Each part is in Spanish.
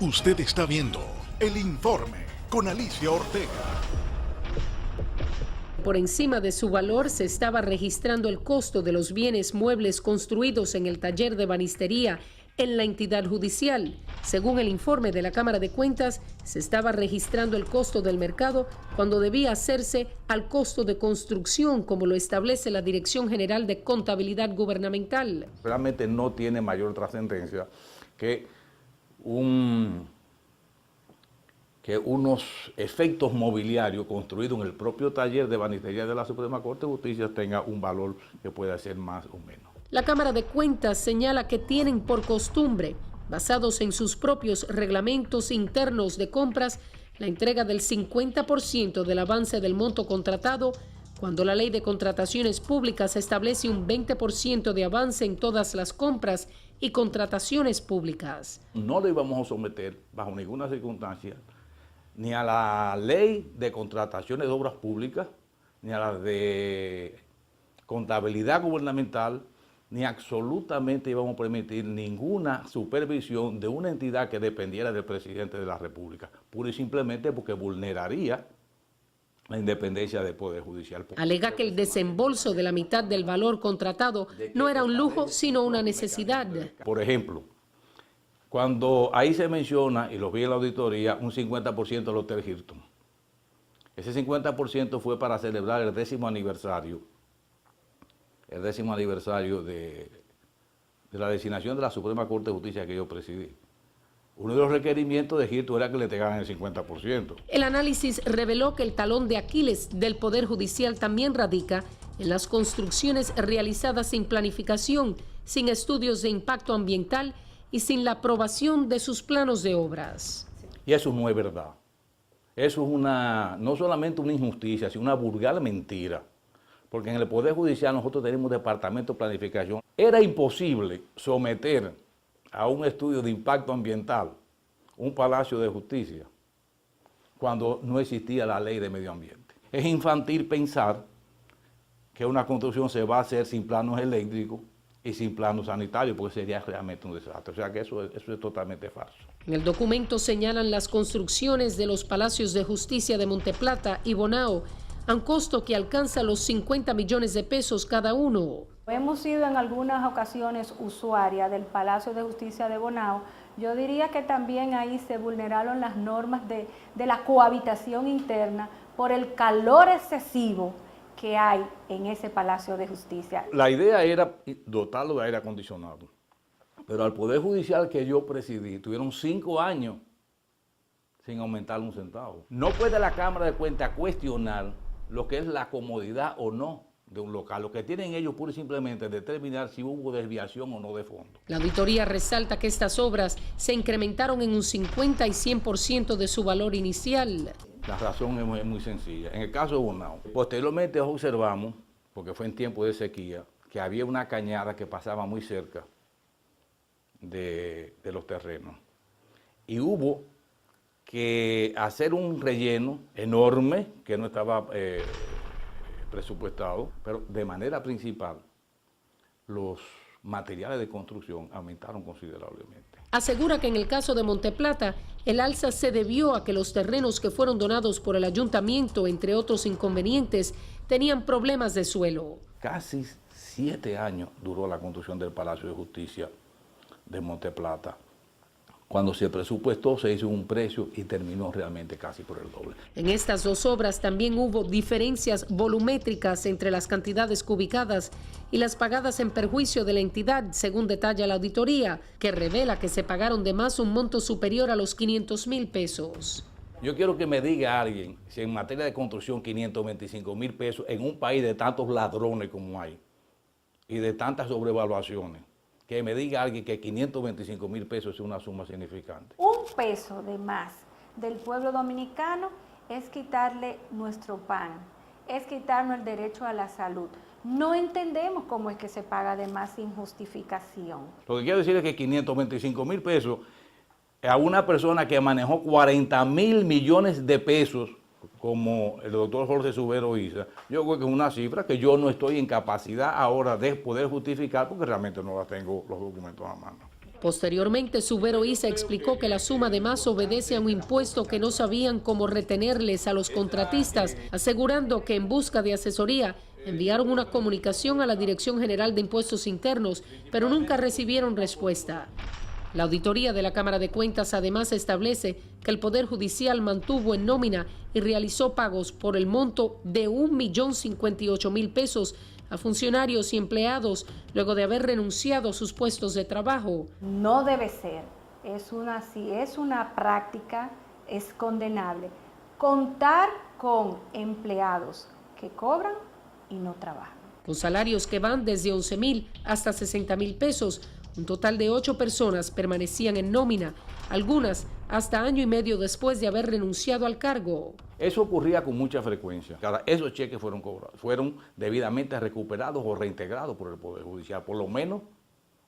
Usted está viendo El Informe con Alicia Ortega. Por encima de su valor se estaba registrando el costo de los bienes muebles construidos en el taller de banistería en la entidad judicial. Según el informe de la Cámara de Cuentas, se estaba registrando el costo del mercado cuando debía hacerse al costo de construcción, como lo establece la Dirección General de Contabilidad Gubernamental. Realmente no tiene mayor trascendencia que unos efectos mobiliarios construidos en el propio taller de banistería de la Suprema Corte de Justicia tenga un valor que pueda ser más o menos. La Cámara de Cuentas señala que tienen por costumbre, basados en sus propios reglamentos internos de compras, la entrega del 50% del avance del monto contratado, cuando la Ley de Contrataciones Públicas establece un 20% de avance en todas las compras y contrataciones públicas. No lo íbamos a someter bajo ninguna circunstancia ni a la Ley de Contrataciones de Obras Públicas, ni a la de Contabilidad Gubernamental, ni absolutamente íbamos a permitir ninguna supervisión de una entidad que dependiera del presidente de la República, pura y simplemente porque vulneraría la independencia del Poder Judicial. Alega que el desembolso de la mitad del valor contratado no era un lujo, sino una necesidad. Por ejemplo, cuando ahí se menciona, y lo vi en la auditoría, un 50% del Hotel Hilton. Ese 50% fue para celebrar el 10º aniversario. El 10º aniversario de la designación de la Suprema Corte de Justicia que yo presidí. Uno de los requerimientos de Hilton era que le entregaran el 50%. El análisis reveló que el talón de Aquiles del Poder Judicial también radica en las construcciones realizadas sin planificación, sin estudios de impacto ambiental y sin la aprobación de sus planos de obras. Y eso no es verdad. Eso es no solamente una injusticia, sino una vulgar mentira. Porque en el Poder Judicial nosotros tenemos departamento de planificación. Era imposible someter a un estudio de impacto ambiental un palacio de justicia cuando no existía la ley de medio ambiente. Es infantil pensar que una construcción se va a hacer sin planos eléctricos y sin planos sanitarios, porque sería realmente un desastre. O sea que eso es totalmente falso. En el documento señalan las construcciones de los palacios de justicia de Monteplata y Bonao a un costo que alcanza los 50 millones de pesos cada uno. Hemos sido en algunas ocasiones usuarias del Palacio de Justicia de Bonao. Yo diría que también ahí se vulneraron las normas de la cohabitación interna por el calor excesivo que hay en ese Palacio de Justicia. La idea era dotarlo de aire acondicionado, pero al Poder Judicial que yo presidí tuvieron 5 años sin aumentar un centavo. No puede la Cámara de Cuentas cuestionar lo que es la comodidad o no de un local. Lo que tienen ellos pura y simplemente es determinar si hubo desviación o no de fondo. La auditoría resalta que estas obras se incrementaron en un 50 y 100% de su valor inicial. La razón es muy sencilla. En el caso de Bonao, posteriormente observamos, porque fue en tiempo de sequía, que había una cañada que pasaba muy cerca de los terrenos. Y hubo que hacer un relleno enorme que no estaba presupuestado, pero de manera principal los materiales de construcción aumentaron considerablemente. Asegura que en el caso de Monteplata, el alza se debió a que los terrenos que fueron donados por el ayuntamiento, entre otros inconvenientes, tenían problemas de suelo. Casi 7 años duró la construcción del Palacio de Justicia de Monteplata. Cuando se presupuestó se hizo un precio y terminó realmente casi por el doble. En estas dos obras también hubo diferencias volumétricas entre las cantidades cubicadas y las pagadas en perjuicio de la entidad, según detalla la auditoría, que revela que se pagaron de más un monto superior a los 500,000 pesos. Yo quiero que me diga alguien si en materia de construcción 525,000 pesos en un país de tantos ladrones como hay y de tantas sobrevaluaciones, que me diga alguien que 525,000 pesos es una suma significante. Un peso de más del pueblo dominicano es quitarle nuestro pan, es quitarnos el derecho a la salud. No entendemos cómo es que se paga de más sin justificación. Lo que quiero decir es que 525,000 pesos a una persona que manejó 40,000 millones de pesos, como el doctor Jorge Subero Isa, yo creo que es una cifra que yo no estoy en capacidad ahora de poder justificar porque realmente no la tengo los documentos a mano. Posteriormente, Subero Isa explicó que la suma de más obedece a un impuesto que no sabían cómo retenerles a los contratistas, asegurando que en busca de asesoría enviaron una comunicación a la Dirección General de Impuestos Internos, pero nunca recibieron respuesta. La auditoría de la Cámara de Cuentas además establece que el Poder Judicial mantuvo en nómina y realizó pagos por el monto de $1,058,000 pesos a funcionarios y empleados luego de haber renunciado a sus puestos de trabajo. No debe ser, si es una práctica, es condenable. Contar con empleados que cobran y no trabajan. Con salarios que van desde 11,000 hasta 60,000 pesos, un total de 8 personas permanecían en nómina, algunas hasta año y medio después de haber renunciado al cargo. Eso ocurría con mucha frecuencia. Esos cheques fueron cobrados, fueron debidamente recuperados o reintegrados por el Poder Judicial, por lo menos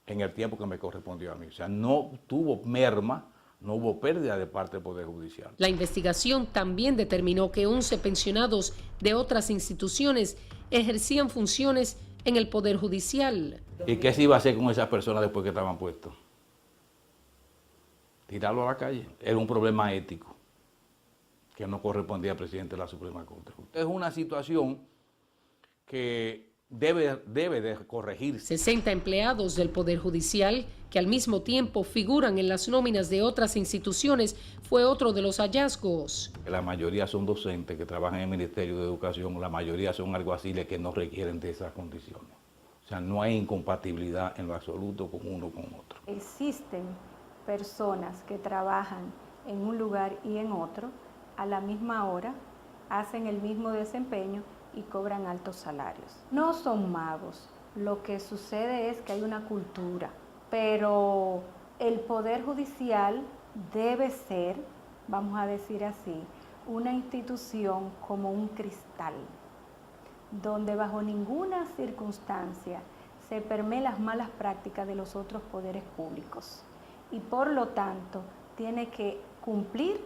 en el tiempo que me correspondió a mí. O sea, no tuvo merma, no hubo pérdida de parte del Poder Judicial. La investigación también determinó que 11 pensionados de otras instituciones ejercían funciones en el Poder Judicial. ¿Y qué se iba a hacer con esas personas después que estaban puestos? Tirarlo a la calle. Era un problema ético que no correspondía al presidente de la Suprema Corte. Es una situación que debe de corregirse. 60 empleados del Poder Judicial, que al mismo tiempo figuran en las nóminas de otras instituciones, fue otro de los hallazgos. La mayoría son docentes que trabajan en el Ministerio de Educación, la mayoría son alguaciles que no requieren de esas condiciones. O sea, no hay incompatibilidad en lo absoluto con uno con otro. Existen personas que trabajan en un lugar y en otro, a la misma hora, hacen el mismo desempeño y cobran altos salarios. No son magos, lo que sucede es que hay una cultura, pero el Poder Judicial debe ser, vamos a decir así, una institución como un cristal, donde bajo ninguna circunstancia se permeen las malas prácticas de los otros poderes públicos y por lo tanto tiene que cumplir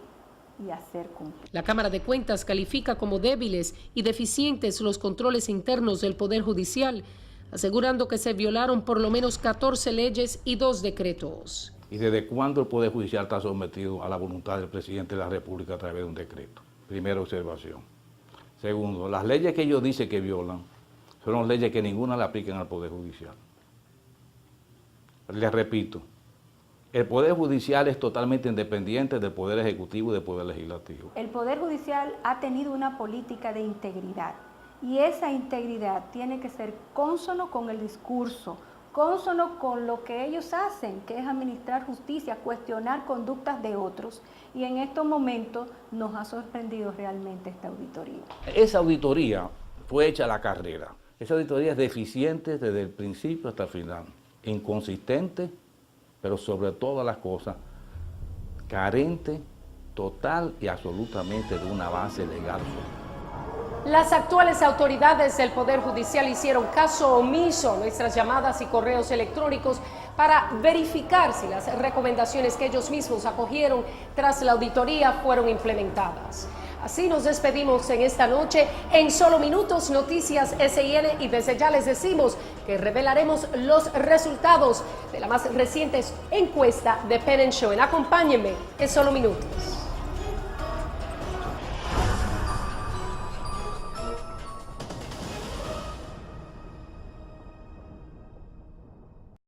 y hacer cumplir. La Cámara de Cuentas califica como débiles y deficientes los controles internos del Poder Judicial, asegurando que se violaron por lo menos 14 leyes y 2 decretos. ¿Y desde cuándo el Poder Judicial está sometido a la voluntad del presidente de la República a través de un decreto? Primera observación. Segundo, las leyes que ellos dicen que violan son leyes que ninguna le aplican al Poder Judicial. Les repito, el Poder Judicial es totalmente independiente del Poder Ejecutivo y del Poder Legislativo. El Poder Judicial ha tenido una política de integridad y esa integridad tiene que ser cónsono con el discurso, cónsono con lo que ellos hacen, que es administrar justicia, cuestionar conductas de otros. Y en estos momentos nos ha sorprendido realmente esta auditoría. Esa auditoría fue hecha a la carrera. Esa auditoría es deficiente desde el principio hasta el final, inconsistente, pero sobre todas las cosas, carente total y absolutamente de una base legal. Las actuales autoridades del Poder Judicial hicieron caso omiso a nuestras llamadas y correos electrónicos para verificar si las recomendaciones que ellos mismos acogieron tras la auditoría fueron implementadas. Así nos despedimos en esta noche. En solo minutos, Noticias SIN, y desde ya les decimos que revelaremos los resultados de la más reciente encuesta de Penn & Schoen. Acompáñenme en solo minutos.